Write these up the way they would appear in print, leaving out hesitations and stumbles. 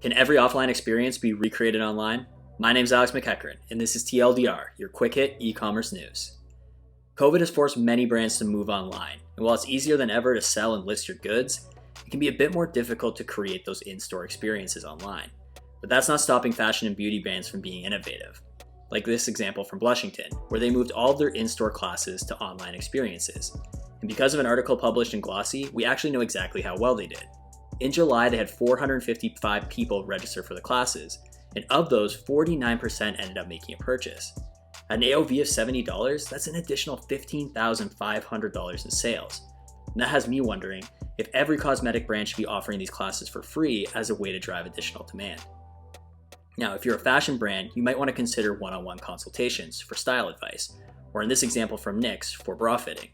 Can every offline experience be recreated online? My name is Alex McEachern, and this is TLDR, your quick hit e-commerce news. COVID has forced many brands to move online, and while it's easier than ever to sell and list your goods, it can be a bit more difficult to create those in-store experiences online. But that's not stopping fashion and beauty brands from being innovative. Like this example from Blushington, where they moved all of their in-store classes to online experiences. And because of an article published in Glossy, we actually know exactly how well they did. In July, they had 455 people register for the classes, and of those, 49% ended up making a purchase. At an AOV of $70, that's an additional $15,500 in sales. And that has me wondering if every cosmetic brand should be offering these classes for free as a way to drive additional demand. Now, if you're a fashion brand, you might want to consider one-on-one consultations for style advice, or in this example from NYX, for bra fitting.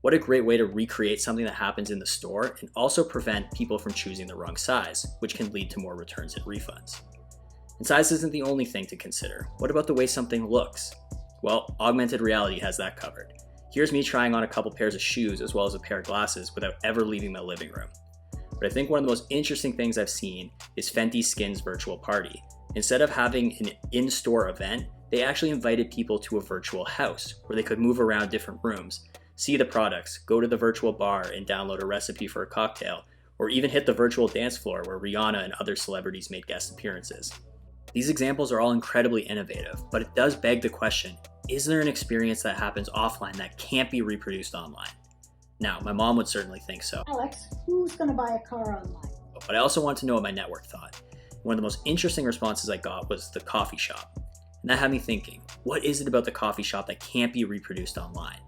What a great way to recreate something that happens in the store and also prevent people from choosing the wrong size, which can lead to more returns and refunds. And size isn't the only thing to consider. What about the way something looks? Well, augmented reality has that covered. Here's me trying on a couple pairs of shoes as well as a pair of glasses without ever leaving my living room. But I think one of the most interesting things I've seen is Fenty Skin's virtual party. Instead of having an in-store event, they actually invited people to a virtual house where they could move around different rooms, see the products, go to the virtual bar and download a recipe for a cocktail, or even hit the virtual dance floor where Rihanna and other celebrities made guest appearances. These examples are all incredibly innovative, but it does beg the question, is there an experience that happens offline that can't be reproduced online? Now, my mom would certainly think so. Alex, who's going to buy a car online? But I also want to know what my network thought. One of the most interesting responses I got was the coffee shop. And that had me thinking, what is it about the coffee shop that can't be reproduced online?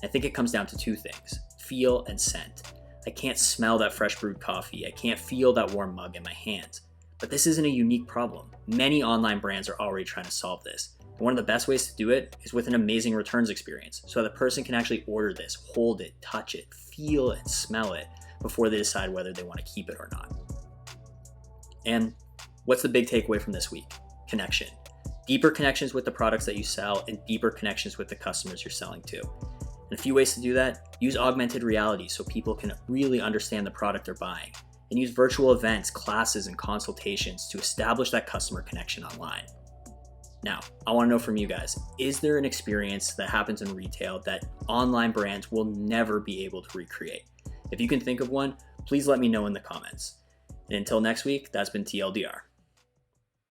I think it comes down to two things, feel and scent. I can't smell that fresh brewed coffee. I can't feel that warm mug in my hands. But this isn't a unique problem. Many online brands are already trying to solve this. And one of the best ways to do it is with an amazing returns experience, so that the person can actually order this, hold it, touch it, feel and smell it before they decide whether they want to keep it or not. And what's the big takeaway from this week? Connection. Deeper connections with the products that you sell and deeper connections with the customers you're selling to. And a few ways to do that: use augmented reality so people can really understand the product they're buying. And use virtual events, classes, and consultations to establish that customer connection online. Now, I want to know from you guys, is there an experience that happens in retail that online brands will never be able to recreate? If you can think of one, please let me know in the comments. And until next week, that's been TLDR.